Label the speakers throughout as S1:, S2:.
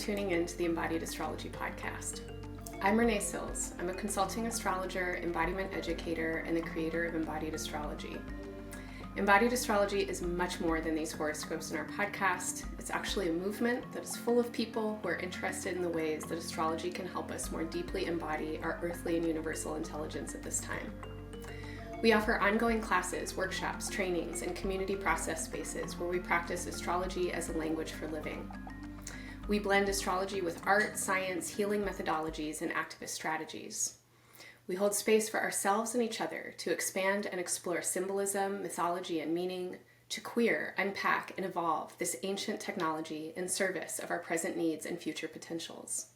S1: tuning in to the Embodied Astrology podcast. I'm Renee Sills. I'm a consulting astrologer, embodiment educator, and the creator of Embodied Astrology. Embodied Astrology is much more than these horoscopes in our podcast. It's actually a movement that is full of people who are interested in the ways that astrology can help us more deeply embody our earthly and universal intelligence at this time. We offer ongoing classes, workshops, trainings, and community process spaces where we practice astrology as a language for living. We blend astrology with art, science, healing methodologies, and activist strategies. We hold space for ourselves and each other to expand and explore symbolism, mythology, and meaning, to queer, unpack, and evolve this ancient technology in service of our present needs and future potentials.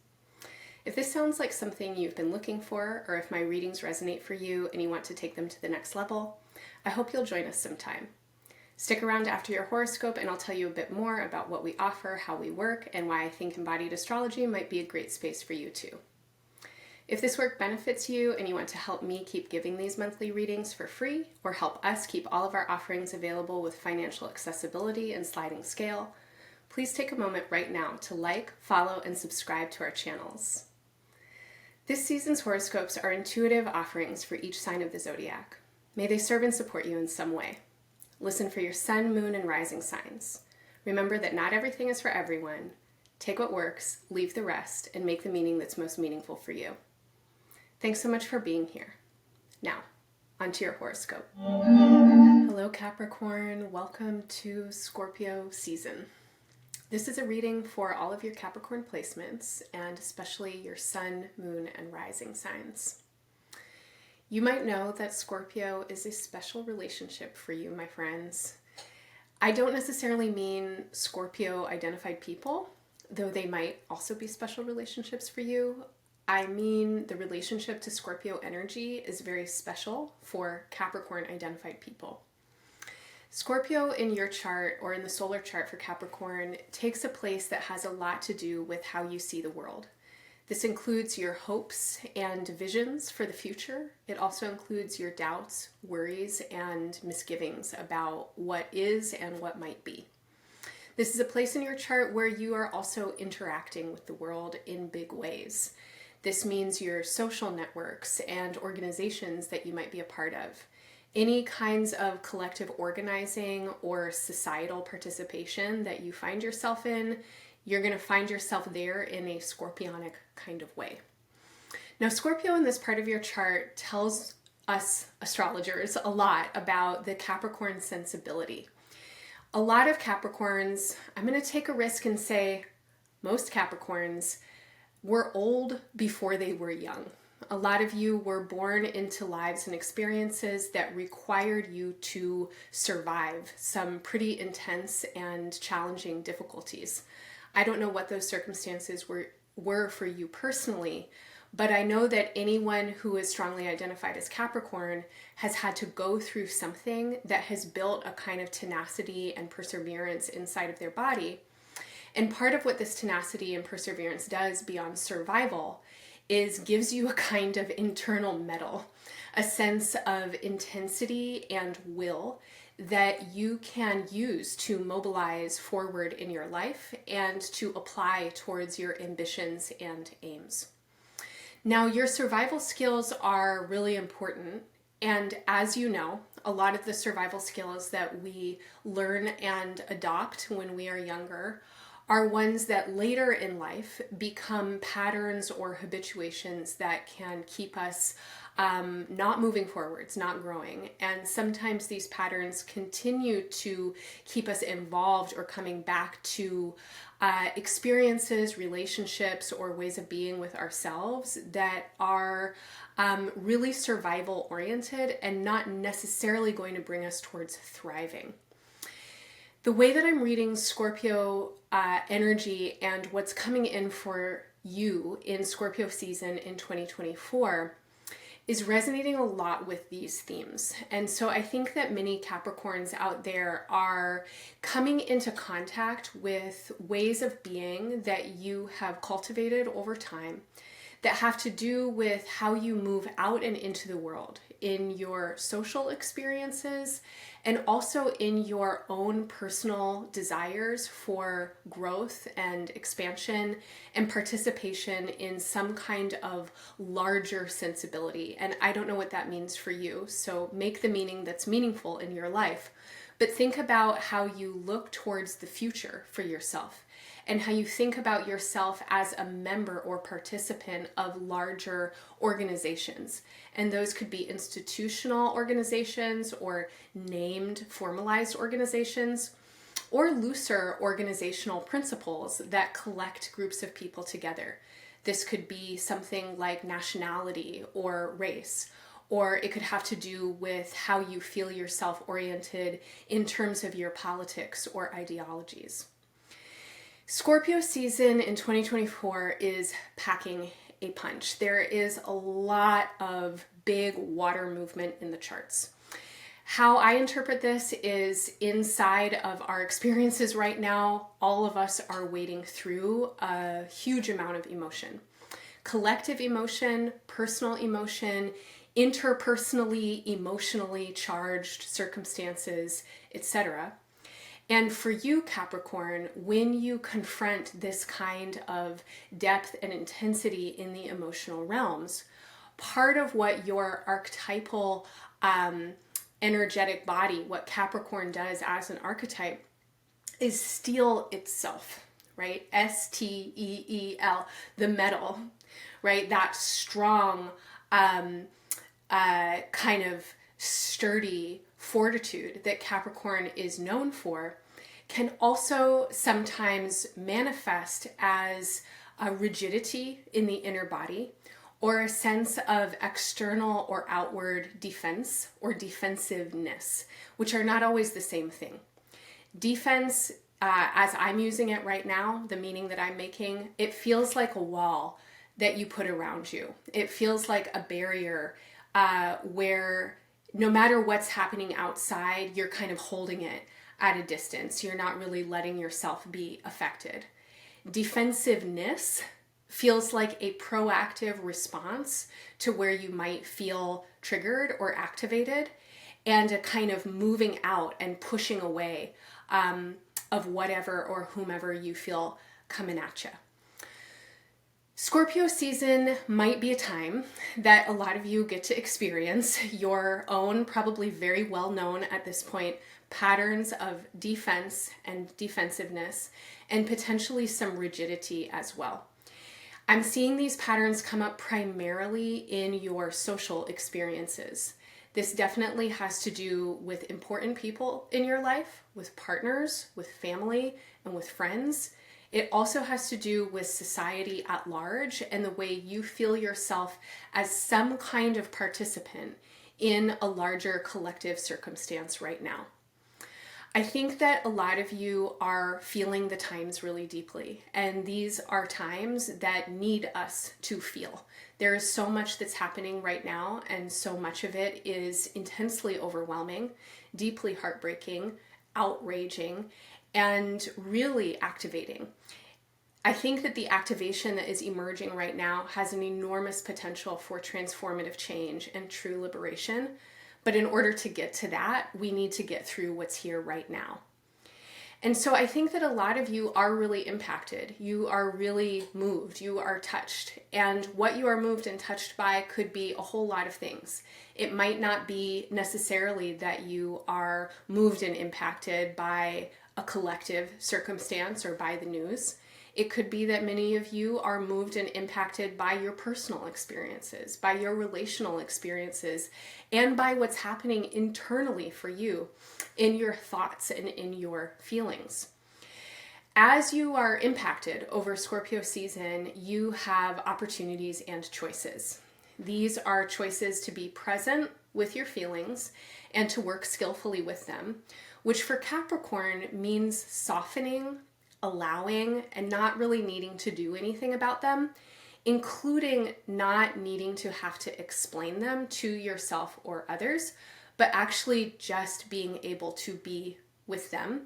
S1: If this sounds like something you've been looking for, or if my readings resonate for you and you want to take them to the next level, I hope you'll join us sometime. Stick around after your horoscope and I'll tell you a bit more about what we offer, how we work, and why I think embodied astrology might be a great space for you too. If this work benefits you and you want to help me keep giving these monthly readings for free, or help us keep all of our offerings available with financial accessibility and sliding scale, please take a moment right now to like, follow, and subscribe to our channels. This season's horoscopes are intuitive offerings for each sign of the zodiac. May they serve and support you in some way. Listen for your sun, moon, and rising signs. Remember that not everything is for everyone. Take what works, leave the rest, and make the meaning that's most meaningful for you. Thanks so much for being here. Now, onto your horoscope. Hello, Capricorn. Welcome to Scorpio season. This is a reading for all of your Capricorn placements, and especially your sun, moon, and rising signs. You might know that Scorpio is a special relationship for you, my friends. I don't necessarily mean Scorpio-identified people, though they might also be special relationships for you. I mean the relationship to Scorpio energy is very special for Capricorn-identified people. Scorpio in your chart, or in the solar chart for Capricorn, takes a place that has a lot to do with how you see the world. This includes your hopes and visions for the future. It also includes your doubts, worries, and misgivings about what is and what might be. This is a place in your chart where you are also interacting with the world in big ways. This means your social networks and organizations that you might be a part of. Any kinds of collective organizing or societal participation that you find yourself in, you're going to find yourself there in a scorpionic kind of way. Now, Scorpio in this part of your chart tells us astrologers a lot about the Capricorn sensibility. A lot of Capricorns, I'm going to take a risk and say most Capricorns, were old before they were young. A lot of you were born into lives and experiences that required you to survive some pretty intense and challenging difficulties. I don't know what those circumstances were for you personally, but I know that anyone who is strongly identified as Capricorn has had to go through something that has built a kind of tenacity and perseverance inside of their body. And part of what this tenacity and perseverance does beyond survival is gives you a kind of internal mettle, a sense of intensity and will that you can use to mobilize forward in your life and to apply towards your ambitions and aims. Now, your survival skills are really important. And as you know, a lot of the survival skills that we learn and adopt when we are younger are ones that later in life become patterns or habituations that can keep us not moving forwards, not growing. And sometimes these patterns continue to keep us involved or coming back to experiences, relationships, or ways of being with ourselves that are really survival oriented and not necessarily going to bring us towards thriving. The way that I'm reading Scorpio energy and what's coming in for you in Scorpio season in 2024 is resonating a lot with these themes. And so I think that many Capricorns out there are coming into contact with ways of being that you have cultivated over time that have to do with how you move out and into the world in your social experiences and also in your own personal desires for growth and expansion and participation in some kind of larger sensibility. And I don't know what that means for you, so make the meaning that's meaningful in your life. But think about how you look towards the future for yourself and how you think about yourself as a member or participant of larger organizations. And those could be institutional organizations or named formalized organizations or looser organizational principles that collect groups of people together. This could be something like nationality or race, or it could have to do with how you feel yourself oriented in terms of your politics or ideologies. Scorpio season in 2024 is packing a punch. There is a lot of big water movement in the charts. How I interpret this is inside of our experiences right now, all of us are wading through a huge amount of emotion. Collective emotion, personal emotion, interpersonally, emotionally charged circumstances, etc. And for you, Capricorn, when you confront this kind of depth and intensity in the emotional realms, part of what your archetypal energetic body, what Capricorn does as an archetype, is steel itself, right? S-T-E-E-L, the metal, right? That strong, kind of sturdy fortitude that Capricorn is known for can also sometimes manifest as a rigidity in the inner body or a sense of external or outward defense or defensiveness, which are not always the same thing. Defense, as I'm using it right now, the meaning that I'm making, it feels like a wall that you put around you. It feels like a barrier where no matter what's happening outside, you're kind of holding it at a distance. You're not really letting yourself be affected. Defensiveness feels like a proactive response to where you might feel triggered or activated, and a kind of moving out and pushing away of whatever or whomever you feel coming at you. Scorpio season might be a time that a lot of you get to experience your own, probably very well known at this point, patterns of defense and defensiveness, and potentially some rigidity as well. I'm seeing these patterns come up primarily in your social experiences. This definitely has to do with important people in your life, with partners, with family, and with friends. It also has to do with society at large and the way you feel yourself as some kind of participant in a larger collective circumstance right now. I think that a lot of you are feeling the times really deeply, and these are times that need us to feel. There is so much that's happening right now, and so much of it is intensely overwhelming, deeply heartbreaking, outraging, and really activating. I think that the activation that is emerging right now has an enormous potential for transformative change and true liberation. But in order to get to that, we need to get through what's here right now. And so I think that a lot of you are really impacted. You are really moved. You are touched. And what you are moved and touched by could be a whole lot of things. It might not be necessarily that you are moved and impacted by a collective circumstance or by the news. It could be that many of you are moved and impacted by your personal experiences, by your relational experiences, and by what's happening internally for you in your thoughts and in your feelings. As you are impacted over Scorpio season, you have opportunities and choices. These are choices to be present with your feelings and to work skillfully with them, which for Capricorn means softening, allowing, and not really needing to do anything about them, including not needing to have to explain them to yourself or others, but actually just being able to be with them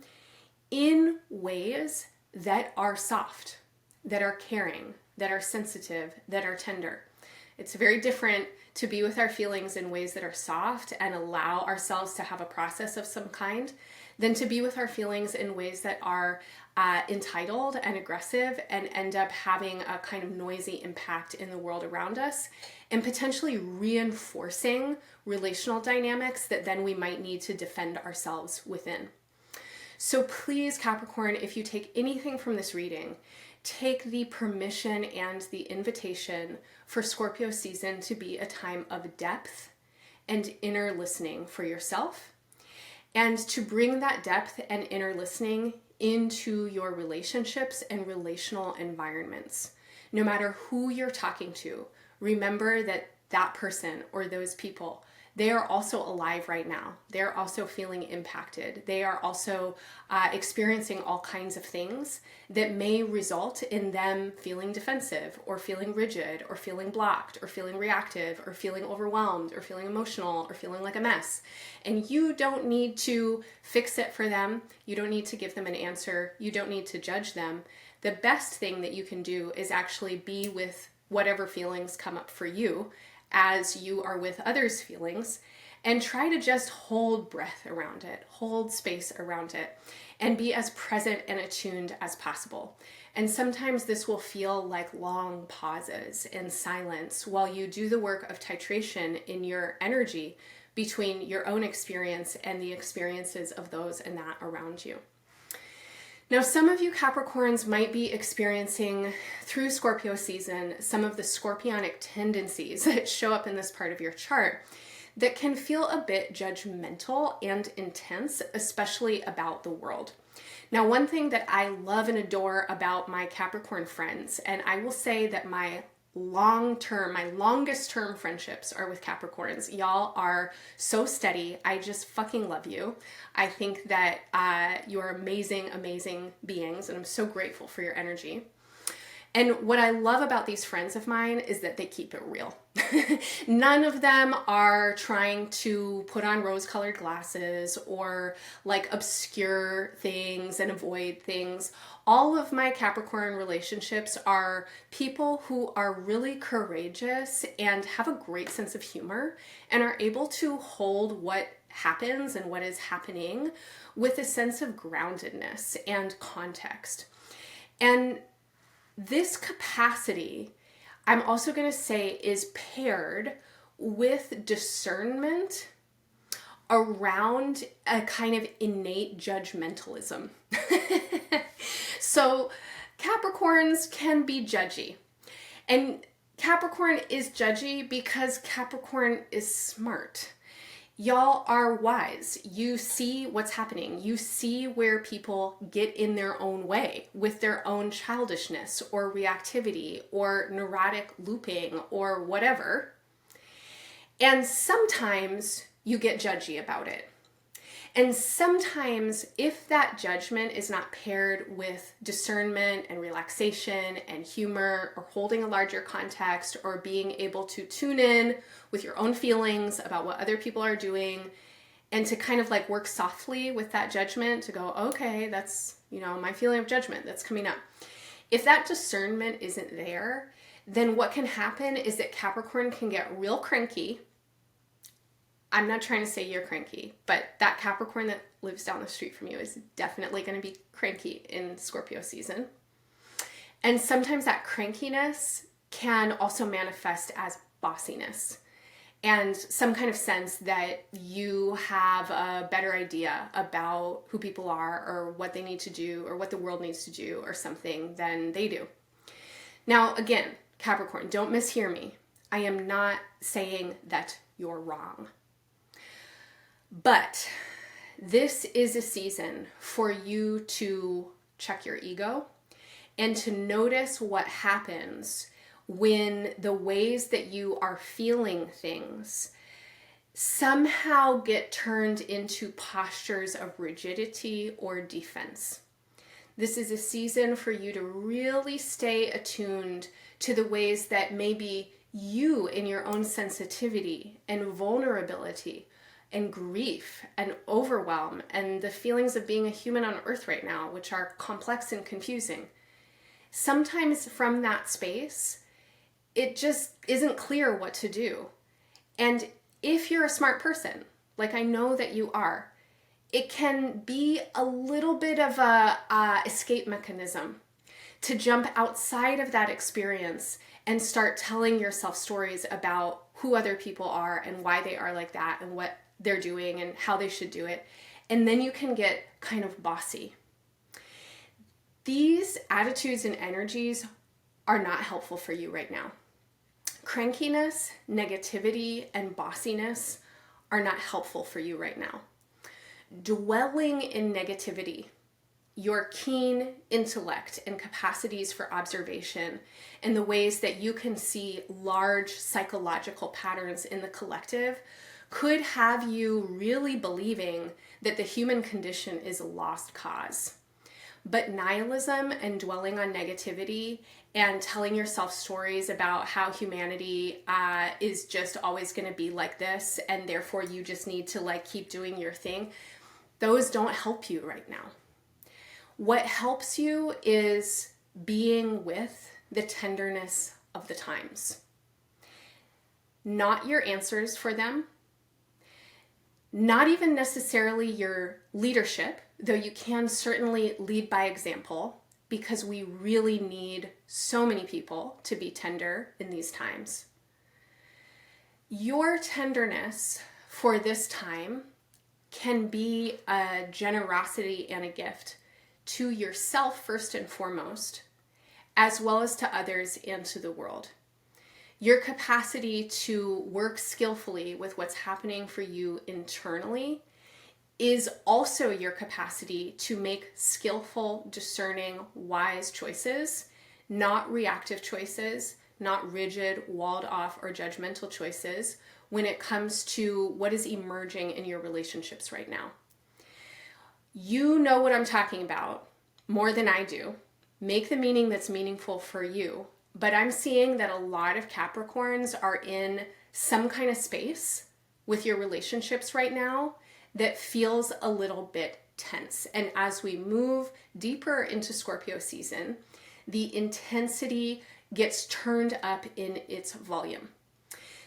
S1: in ways that are soft, that are caring, that are sensitive, that are tender. It's very different to be with our feelings in ways that are soft and allow ourselves to have a process of some kind than to be with our feelings in ways that are entitled and aggressive and end up having a kind of noisy impact in the world around us and potentially reinforcing relational dynamics that then we might need to defend ourselves within. So please, Capricorn, if you take anything from this reading, take the permission and the invitation for Scorpio season to be a time of depth and inner listening for yourself, and to bring that depth and inner listening into your relationships and relational environments. No matter who you're talking to, remember that that person or those people, they are also alive right now. They're also feeling impacted. They are also experiencing all kinds of things that may result in them feeling defensive or feeling rigid or feeling blocked or feeling reactive or feeling overwhelmed or feeling emotional or feeling like a mess. And you don't need to fix it for them. You don't need to give them an answer. You don't need to judge them. The best thing that you can do is actually be with whatever feelings come up for you as you are with others' feelings, and try to just hold breath around it, hold space around it, and be as present and attuned as possible. And sometimes this will feel like long pauses and silence while you do the work of titration in your energy between your own experience and the experiences of those and that around you. Now, some of you Capricorns might be experiencing through Scorpio season some of the scorpionic tendencies that show up in this part of your chart that can feel a bit judgmental and intense, especially about the world. Now, one thing that I love and adore about my Capricorn friends, and I will say that my longest term friendships are with Capricorns. Y'all are so steady. I just fucking love you. I think that you're amazing, amazing beings, and I'm so grateful for your energy. And what I love about these friends of mine is that they keep it real. None of them are trying to put on rose-colored glasses or like obscure things and avoid things. All of my Capricorn relationships are people who are really courageous and have a great sense of humor and are able to hold what happens and what is happening with a sense of groundedness and context. And this capacity, I'm also going to say, is paired with discernment around a kind of innate judgmentalism. So Capricorns can be judgy. And Capricorn is judgy because Capricorn is smart. Y'all are wise. You see what's happening. You see where people get in their own way with their own childishness or reactivity or neurotic looping or whatever. And sometimes you get judgy about it. And sometimes if that judgment is not paired with discernment and relaxation and humor or holding a larger context or being able to tune in with your own feelings about what other people are doing and to kind of like work softly with that judgment to go, okay, that's, my feeling of judgment that's coming up. If that discernment isn't there, then what can happen is that Capricorn can get real cranky. I'm not trying to say you're cranky, but that Capricorn that lives down the street from you is definitely going to be cranky in Scorpio season. And sometimes that crankiness can also manifest as bossiness and some kind of sense that you have a better idea about who people are or what they need to do or what the world needs to do or something than they do. Now, again, Capricorn, don't mishear me. I am not saying that you're wrong. But this is a season for you to check your ego and to notice what happens when the ways that you are feeling things somehow get turned into postures of rigidity or defense. This is a season for you to really stay attuned to the ways that maybe you in your own sensitivity and vulnerability and grief and overwhelm and the feelings of being a human on earth right now, which are complex and confusing, sometimes from that space, it just isn't clear what to do. And if you're a smart person, like I know that you are, it can be a little bit of a escape mechanism to jump outside of that experience and start telling yourself stories about who other people are and why they are like that and what they're doing and how they should do it. And then you can get kind of bossy. These attitudes and energies are not helpful for you right now. Crankiness, negativity, and bossiness are not helpful for you right now. Dwelling in negativity, your keen intellect and capacities for observation, and the ways that you can see large psychological patterns in the collective could have you really believing that the human condition is a lost cause. But nihilism and dwelling on negativity and telling yourself stories about how humanity is just always going to be like this and therefore you just need to like keep doing your thing, those don't help you right now. What helps you is being with the tenderness of the times. Not your answers for them, not even necessarily your leadership, though you can certainly lead by example, because we really need so many people to be tender in these times. Your tenderness for this time can be a generosity and a gift to yourself first and foremost, as well as to others and to the world. Your capacity to work skillfully with what's happening for you internally is also your capacity to make skillful, discerning, wise choices, not reactive choices, not rigid, walled off, or judgmental choices when it comes to what is emerging in your relationships right now. You know what I'm talking about more than I do. Make the meaning that's meaningful for you. But I'm seeing that a lot of Capricorns are in some kind of space with your relationships right now that feels a little bit tense. And as we move deeper into Scorpio season, the intensity gets turned up in its volume.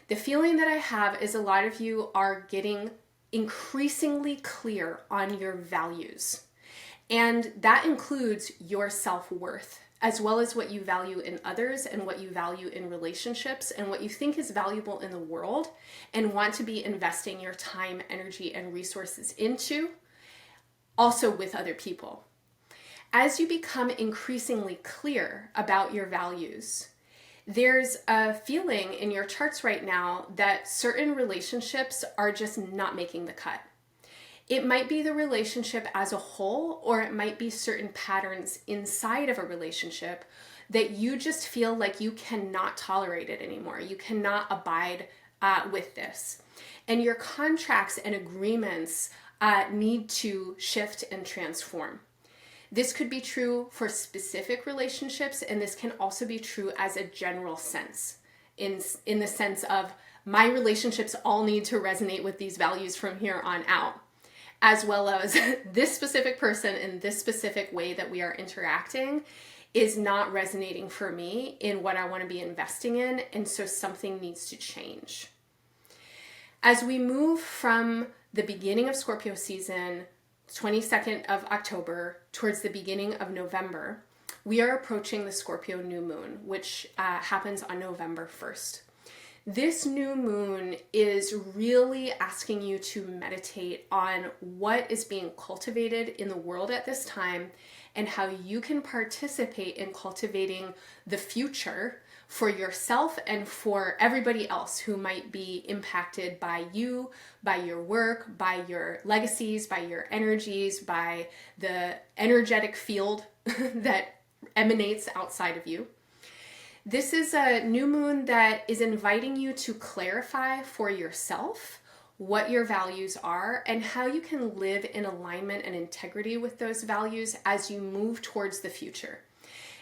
S1: The feeling that I have is a lot of you are getting increasingly clear on your values. And that includes your self-worth, as well as what you value in others and what you value in relationships and what you think is valuable in the world and want to be investing your time, energy, and resources into, also with other people. As you become increasingly clear about your values, there's a feeling in your charts right now that certain relationships are just not making the cut. It might be the relationship as a whole, or it might be certain patterns inside of a relationship that you just feel like you cannot tolerate it anymore. You cannot abide with this. And your contracts and agreements need to shift and transform. This could be true for specific relationships, and this can also be true as a general sense, in the sense of my relationships all need to resonate with these values from here on out, as well as this specific person in this specific way that we are interacting is not resonating for me in what I want to be investing in, and so something needs to change. As we move from the beginning of Scorpio season, 22nd of October, towards the beginning of November, we are approaching the Scorpio new moon, which happens on November 1st. This new moon is really asking you to meditate on what is being cultivated in the world at this time and how you can participate in cultivating the future for yourself and for everybody else who might be impacted by you, by your work, by your legacies, by your energies, by the energetic field that emanates outside of you. This is a new moon that is inviting you to clarify for yourself what your values are and how you can live in alignment and integrity with those values as you move towards the future.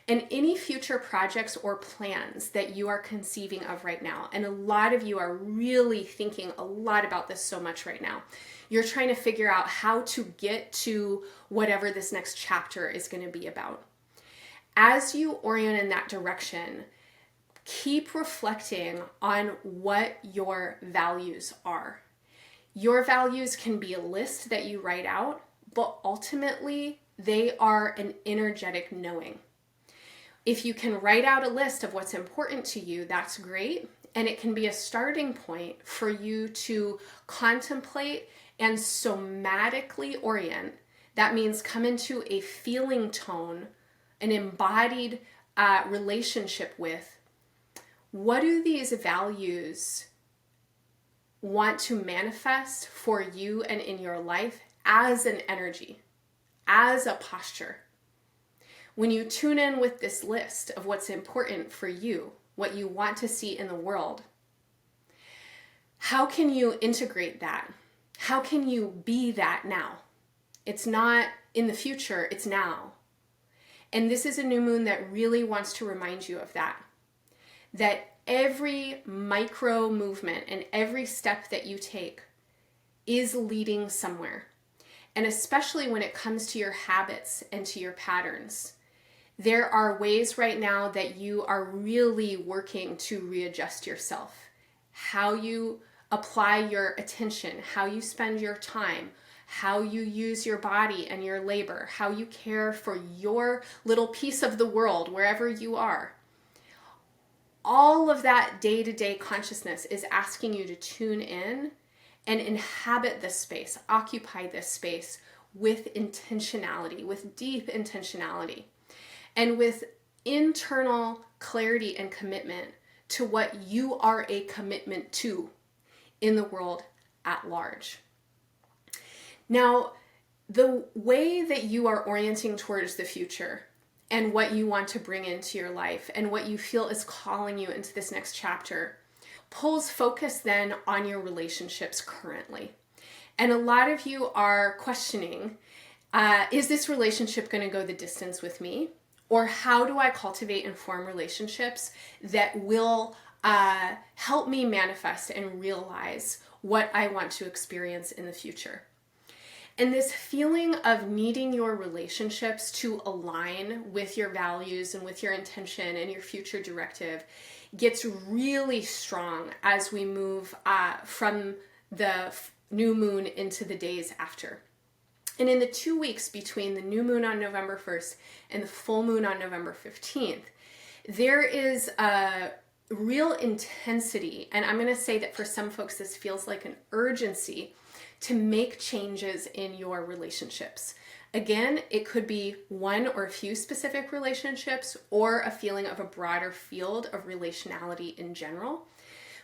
S1: And any future projects or plans that you are conceiving of right now, and a lot of you are really thinking a lot about this so much right now. You're trying to figure out how to get to whatever this next chapter is going to be about. As you orient in that direction, keep reflecting on what your values are. Your values can be a list that you write out, but ultimately they are an energetic knowing. If you can write out a list of what's important to you, that's great. And it can be a starting point for you to contemplate and somatically orient. That means come into a feeling tone, an embodied relationship with, what do these values want to manifest for you and in your life as an energy, as a posture. When you tune in with this list of what's important for you, what you want to see in the world, how can you integrate that? How can you be that now? It's not in the future, it's now. And this is a new moon that really wants to remind you of that. That every micro movement and every step that you take is leading somewhere. And especially when it comes to your habits and to your patterns, there are ways right now that you are really working to readjust yourself. How you apply your attention, how you spend your time, how you use your body and your labor, how you care for your little piece of the world, wherever you are. All of that day-to-day consciousness is asking you to tune in and inhabit this space, occupy this space with intentionality, with deep intentionality, and with internal clarity and commitment to what you are a commitment to in the world at large. Now, the way that you are orienting towards the future and what you want to bring into your life and what you feel is calling you into this next chapter pulls focus then on your relationships currently. And a lot of you are questioning, is this relationship going to go the distance with me? Or how do I cultivate and form relationships that will help me manifest and realize what I want to experience in the future? And this feeling of needing your relationships to align with your values and with your intention and your future directive gets really strong as we move from the new moon into the days after. And in the 2 weeks between the new moon on November 1st and the full moon on November 15th, there is a real intensity. And I'm going to say that for some folks, this feels like an urgency to make changes in your relationships. Again, it could be one or a few specific relationships or a feeling of a broader field of relationality in general.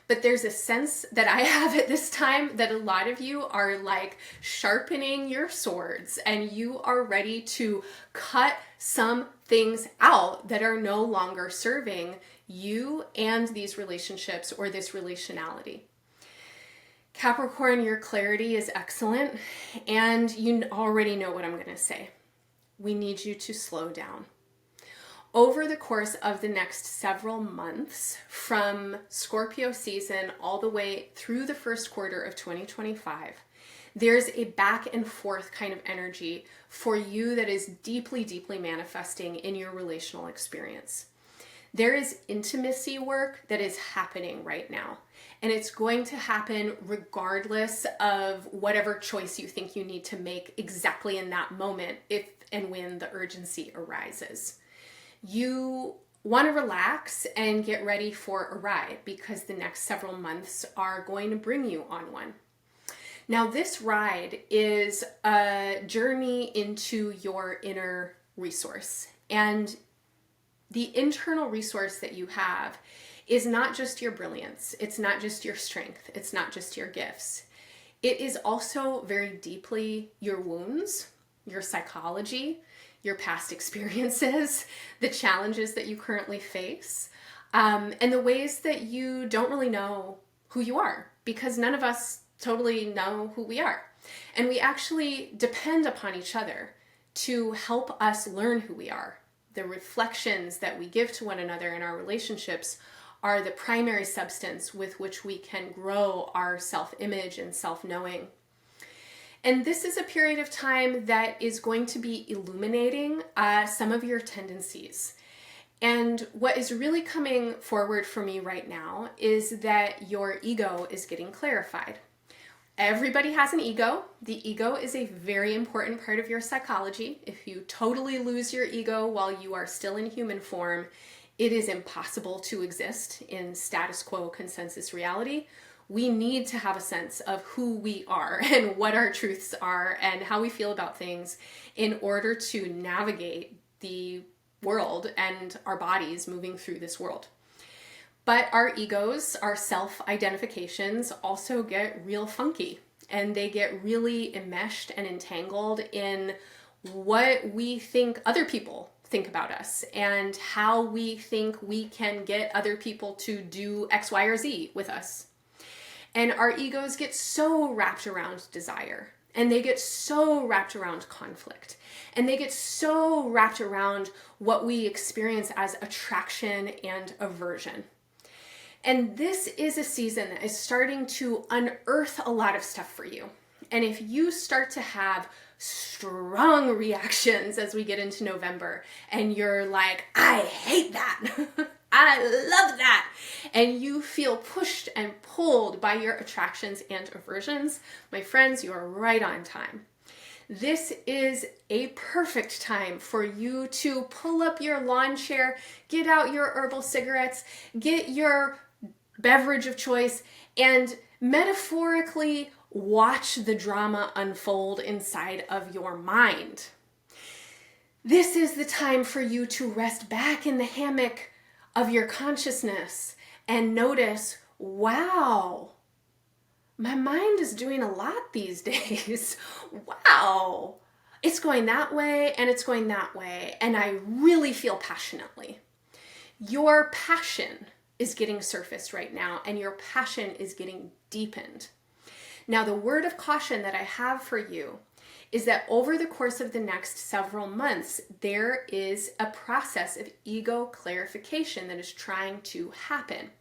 S1: But there's a sense that I have at this time that a lot of you are like sharpening your swords and you are ready to cut some things out that are no longer serving you and these relationships or this relationality. Capricorn, your clarity is excellent, and you already know what I'm going to say. We need you to slow down. Over the course of the next several months, from Scorpio season all the way through the first quarter of 2025, there's a back and forth kind of energy for you that is deeply, deeply manifesting in your relational experience. There is intimacy work that is happening right now. And it's going to happen regardless of whatever choice you think you need to make exactly in that moment, if and when the urgency arises. You want to relax and get ready for a ride because the next several months are going to bring you on one. Now, this ride is a journey into your inner resource. And the internal resource that you have is not just your brilliance. It's not just your strength. It's not just your gifts. It is also very deeply your wounds, your psychology, your past experiences, the challenges that you currently face, and the ways that you don't really know who you are, because none of us totally know who we are. And we actually depend upon each other to help us learn who we are. The reflections that we give to one another in our relationships are the primary substance with which we can grow our self-image and self-knowing. And this is a period of time that is going to be illuminating some of your tendencies. And what is really coming forward for me right now is that your ego is getting clarified. Everybody has an ego. The ego is a very important part of your psychology. If you totally lose your ego while you are still in human form, it is impossible to exist in status quo consensus reality. We need to have a sense of who we are and what our truths are and how we feel about things in order to navigate the world and our bodies moving through this world. But our egos, our self-identifications also get real funky, and they get really enmeshed and entangled in what we think other people think about us and how we think we can get other people to do X, Y, or Z with us. And our egos get so wrapped around desire, and they get so wrapped around conflict, and they get so wrapped around what we experience as attraction and aversion. And this is a season that is starting to unearth a lot of stuff for you. And if you start to have strong reactions as we get into November, and you're like, I hate that, I love that, and you feel pushed and pulled by your attractions and aversions, my friends, you are right on time. This is a perfect time for you to pull up your lawn chair, get out your herbal cigarettes, get your beverage of choice, and metaphorically watch the drama unfold inside of your mind. This is the time for you to rest back in the hammock of your consciousness and notice, wow, my mind is doing a lot these days. Wow, it's going that way and it's going that way, and I really feel passionately. Your passion is getting surfaced right now, and your passion is getting deepened. Now, the word of caution that I have for you is that over the course of the next several months, there is a process of ego clarification that is trying to happen.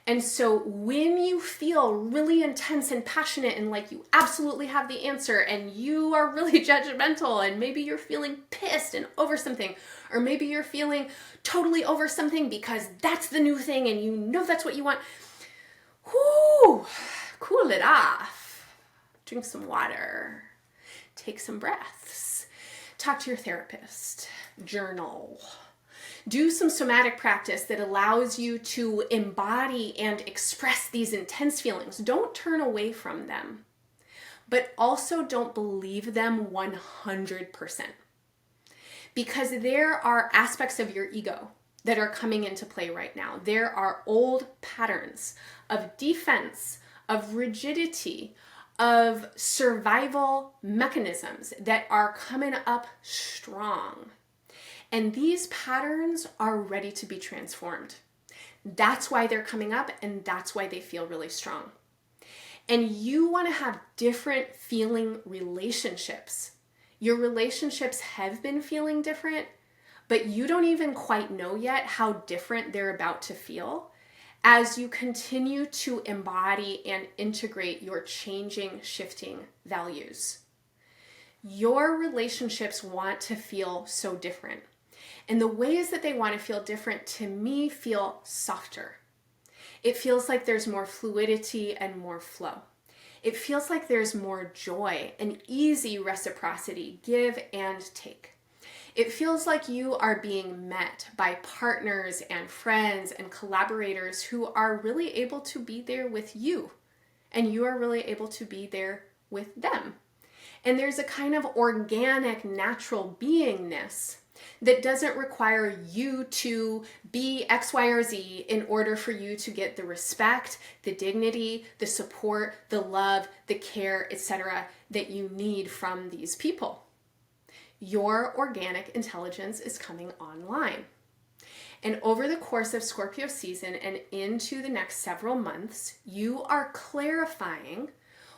S1: And so when you feel really intense and passionate and like you absolutely have the answer, and you are really judgmental, and maybe you're feeling pissed and over something, or maybe you're feeling totally over something because that's the new thing and you know that's what you want, whoo, cool it off. Drink some water. Take some breaths. Talk to your therapist. Journal. Do some somatic practice that allows you to embody and express these intense feelings. Don't turn away from them, but also don't believe them 100%. Because there are aspects of your ego that are coming into play right now. There are old patterns of defense, of rigidity, of survival mechanisms that are coming up strong. And these patterns are ready to be transformed. That's why they're coming up, and that's why they feel really strong. And you want to have different feeling relationships. Your relationships have been feeling different, but you don't even quite know yet how different they're about to feel as you continue to embody and integrate your changing, shifting values. Your relationships want to feel so different. And the ways that they want to feel different, to me, feel softer. It feels like there's more fluidity and more flow. It feels like there's more joy and easy reciprocity, give and take. It feels like you are being met by partners and friends and collaborators who are really able to be there with you, and you are really able to be there with them. And there's a kind of organic, natural beingness that doesn't require you to be X, Y, or Z in order for you to get the respect, the dignity, the support, the love, the care, etc. that you need from these people. Your organic intelligence is coming online. And over the course of Scorpio season and into the next several months, you are clarifying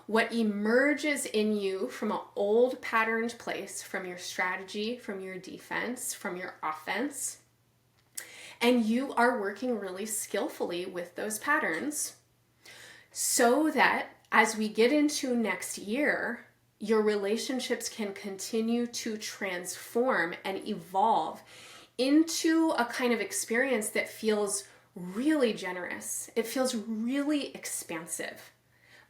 S1: what emerges in you from an old patterned place, from your strategy, from your defense, from your offense. And you are working really skillfully with those patterns so that as we get into next year, your relationships can continue to transform and evolve into a kind of experience that feels really generous. It feels really expansive.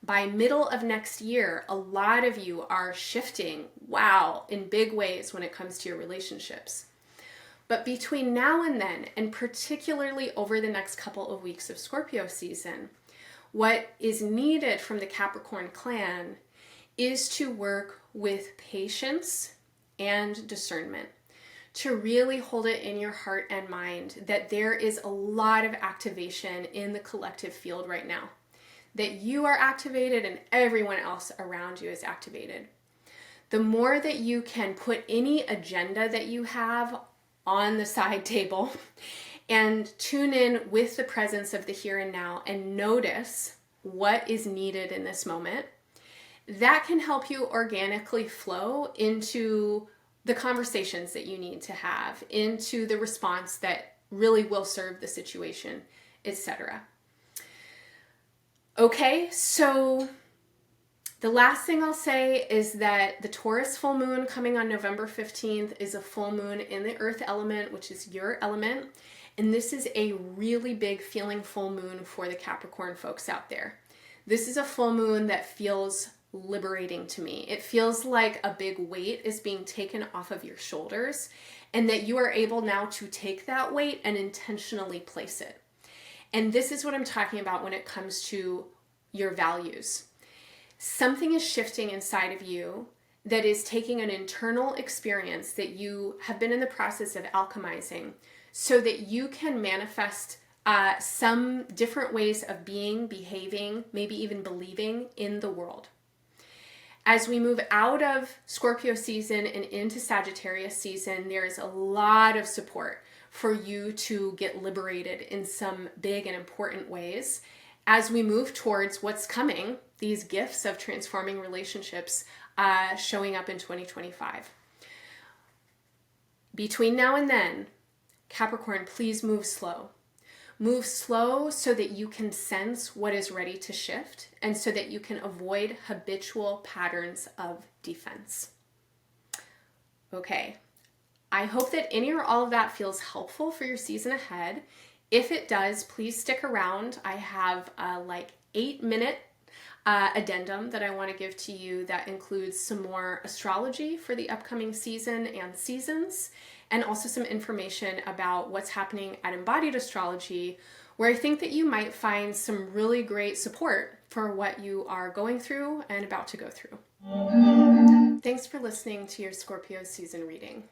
S1: By middle of next year, a lot of you are shifting, wow, in big ways when it comes to your relationships. But between now and then, and particularly over the next couple of weeks of Scorpio season, what is needed from the Capricorn clan is to work with patience and discernment, to really hold it in your heart and mind that there is a lot of activation in the collective field right now, that you are activated and everyone else around you is activated. The more that you can put any agenda that you have on the side table and tune in with the presence of the here and now and notice what is needed in this moment, that can help you organically flow into the conversations that you need to have, into the response that really will serve the situation, etc. Okay, so the last thing I'll say is that the Taurus full moon coming on November 15th is a full moon in the earth element, which is your element. And this is a really big feeling full moon for the Capricorn folks out there. This is a full moon that feels liberating to me. It feels like a big weight is being taken off of your shoulders and that you are able now to take that weight and intentionally place it. And this is what I'm talking about when it comes to your values. Something is shifting inside of you that is taking an internal experience that you have been in the process of alchemizing so that you can manifest some different ways of being, behaving, maybe even believing in the world. As we move out of Scorpio season and into Sagittarius season, there is a lot of support for you to get liberated in some big and important ways as we move towards what's coming, these gifts of transforming relationships showing up in 2025. Between now and then, Capricorn, please move slow. Move slow so that you can sense what is ready to shift and so that you can avoid habitual patterns of defense. Okay, I hope that any or all of that feels helpful for your season ahead. If it does, please stick around. I have a 8-minute addendum that I want to give to you that includes some more astrology for the upcoming season and seasons, and also some information about what's happening at Embodied Astrology, where I think that you might find some really great support for what you are going through and about to go through. Thanks for listening to your Scorpio season reading.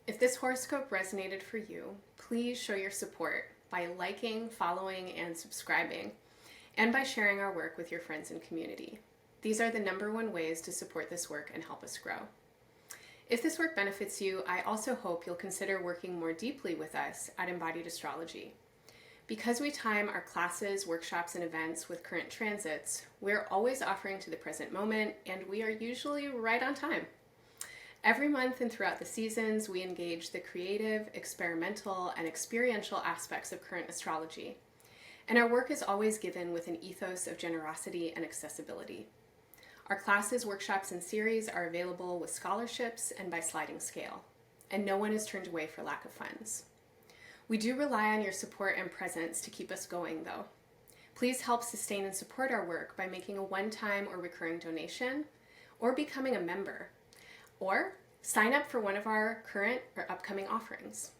S1: If this horoscope resonated for you, please show your support by liking, following, and subscribing, and by sharing our work with your friends and community. These are the #1 ways to support this work and help us grow. If this work benefits you, I also hope you'll consider working more deeply with us at Embodied Astrology. Because we time our classes, workshops, and events with current transits, we're always offering to the present moment, and we are usually right on time. Every month and throughout the seasons, we engage the creative, experimental, and experiential aspects of current astrology. And our work is always given with an ethos of generosity and accessibility. Our classes, workshops, and series are available with scholarships and by sliding scale, and no one is turned away for lack of funds. We do rely on your support and presence to keep us going, though. Please help sustain and support our work by making a one-time or recurring donation, or becoming a member, or sign up for one of our current or upcoming offerings.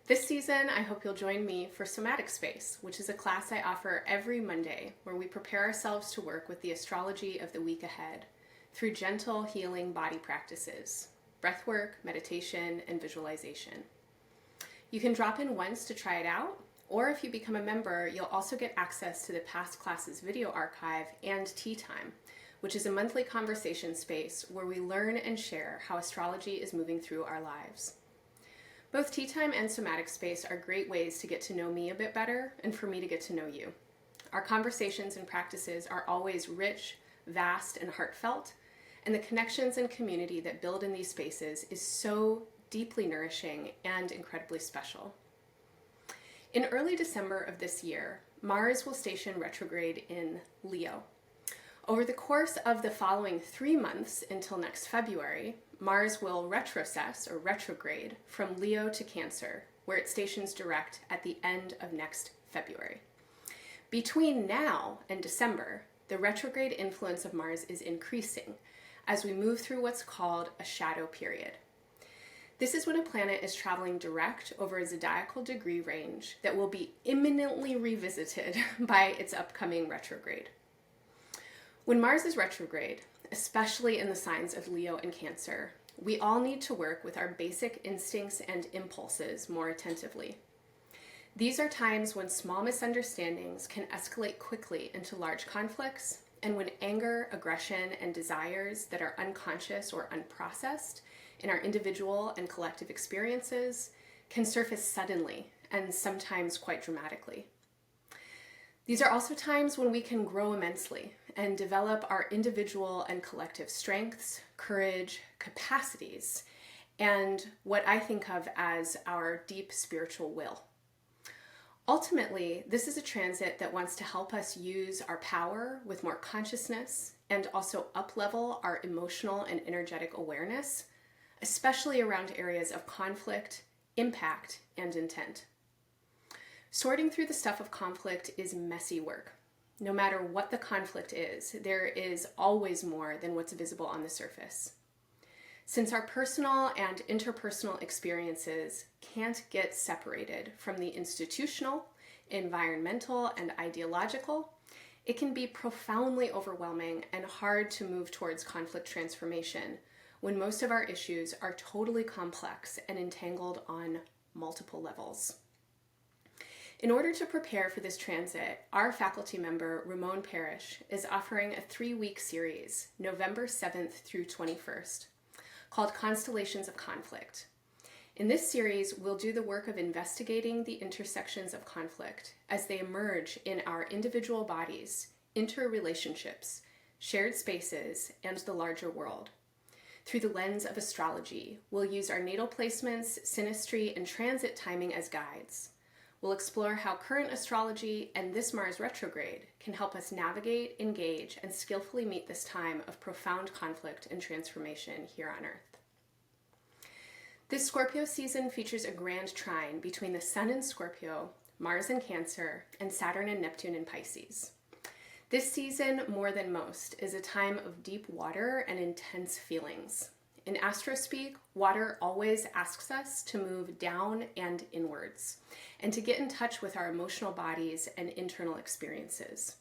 S1: This season, I hope you'll join me for Somatic Space, which is a class I offer every Monday where we prepare ourselves to work with the astrology of the week ahead through gentle, healing body practices, breathwork, meditation, and visualization. You can drop in once to try it out, or if you become a member, you'll also get access to the past classes video archive and Tea Time, which is a monthly conversation space where we learn and share how astrology is moving through our lives. Both Tea Time and Somatic Space are great ways to get to know me a bit better and for me to get to know you. Our conversations and practices are always rich, vast, and heartfelt, and the connections and community that build in these spaces is so deeply nourishing and incredibly special. In early December of this year, Mars will station retrograde in Leo. Over the course of the following 3 months until next February, Mars will retrocess or retrograde from Leo to Cancer, where it stations direct at the end of next February. Between now and December, the retrograde influence of Mars is increasing as we move through what's called a shadow period. This is when a planet is traveling direct over a zodiacal degree range that will be imminently revisited by its upcoming retrograde. When Mars is retrograde, especially in the signs of Leo and Cancer, we all need to work with our basic instincts and impulses more attentively. These are times when small misunderstandings can escalate quickly into large conflicts, and when anger, aggression, and desires that are unconscious or unprocessed in our individual and collective experiences can surface suddenly and sometimes quite dramatically. These are also times when we can grow immensely and develop our individual and collective strengths, courage, capacities, and what I think of as our deep spiritual will. Ultimately, this is a transit that wants to help us use our power with more consciousness and also up-level our emotional and energetic awareness, especially around areas of conflict, impact, and intent. Sorting through the stuff of conflict is messy work. No matter what the conflict is, there is always more than what's visible on the surface. Since our personal and interpersonal experiences can't get separated from the institutional, environmental, and ideological, it can be profoundly overwhelming and hard to move towards conflict transformation when most of our issues are totally complex and entangled on multiple levels. In order to prepare for this transit, our faculty member, Ramon Parrish, is offering a 3-week series, November 7th through 21st, called Constellations of Conflict. In this series, we'll do the work of investigating the intersections of conflict as they emerge in our individual bodies, interrelationships, shared spaces, and the larger world. Through the lens of astrology, we'll use our natal placements, synastry, and transit timing as guides. We'll explore how current astrology and this Mars retrograde can help us navigate, engage, and skillfully meet this time of profound conflict and transformation here on Earth. This Scorpio season features a grand trine between the Sun in Scorpio, Mars in Cancer, and Saturn and Neptune in Pisces. This season, more than most, is a time of deep water and intense feelings. In astrospeak, water always asks us to move down and inwards, and to get in touch with our emotional bodies and internal experiences.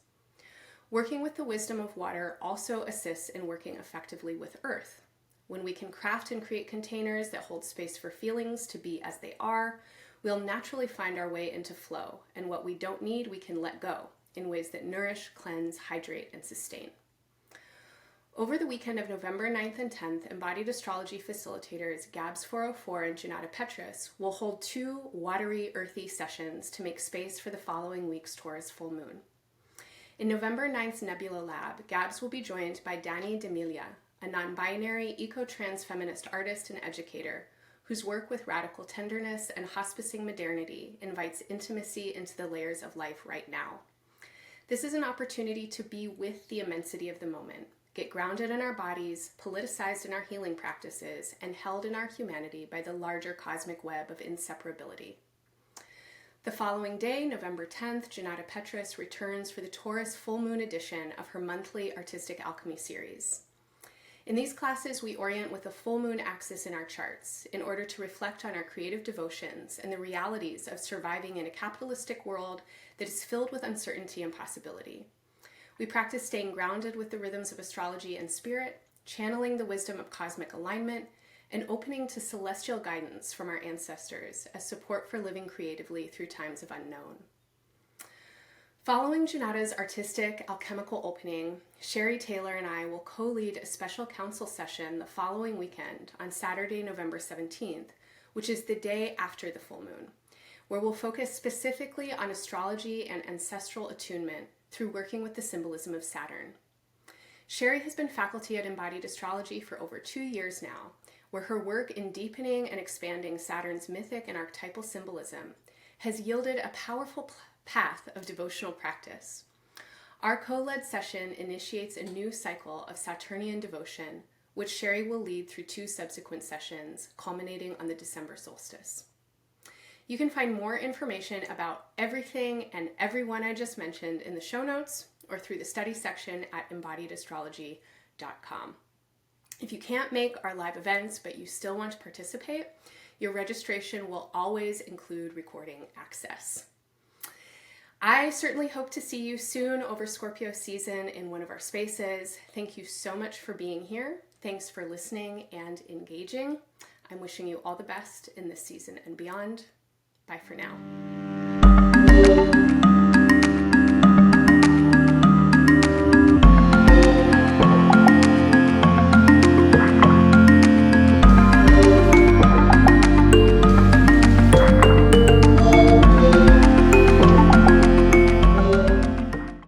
S1: Working with the wisdom of water also assists in working effectively with Earth. When we can craft and create containers that hold space for feelings to be as they are, we'll naturally find our way into flow, and what we don't need, we can let go in ways that nourish, cleanse, hydrate, and sustain. Over the weekend of November 9th and 10th, Embodied Astrology facilitators Gabs 404 and Janata Petrus will hold 2 watery, earthy sessions to make space for the following week's Taurus full moon. In November 9th's Nebula Lab, Gabs will be joined by Dani D'Emilia, a non-binary, eco-trans feminist artist and educator whose work with radical tenderness and hospicing modernity invites intimacy into the layers of life right now. This is an opportunity to be with the immensity of the moment, get grounded in our bodies, politicized in our healing practices, and held in our humanity by the larger cosmic web of inseparability. The following day, November 10th, Janata Petrus returns for the Taurus full moon edition of her monthly Artistic Alchemy series. In these classes, we orient with the full moon axis in our charts in order to reflect on our creative devotions and the realities of surviving in a capitalistic world that is filled with uncertainty and possibility. We practice staying grounded with the rhythms of astrology and spirit, channeling the wisdom of cosmic alignment, and opening to celestial guidance from our ancestors as support for living creatively through times of unknown. Following Janata's artistic alchemical opening, Sherry Taylor and I will co-lead a special council session the following weekend on Saturday, November 17th, which is the day after the full moon, where we'll focus specifically on astrology and ancestral attunement through working with the symbolism of Saturn. Sherry has been faculty at Embodied Astrology for over 2 years now, where her work in deepening and expanding Saturn's mythic and archetypal symbolism has yielded a powerful path of devotional practice. Our co-led session initiates a new cycle of Saturnian devotion, which Sherry will lead through 2 subsequent sessions, culminating on the December solstice. You can find more information about everything and everyone I just mentioned in the show notes or through the study section at embodiedastrology.com. If you can't make our live events, but you still want to participate, your registration will always include recording access. I certainly hope to see you soon over Scorpio season in one of our spaces. Thank you so much for being here. Thanks for listening and engaging. I'm wishing you all the best in this season and beyond. Bye for now.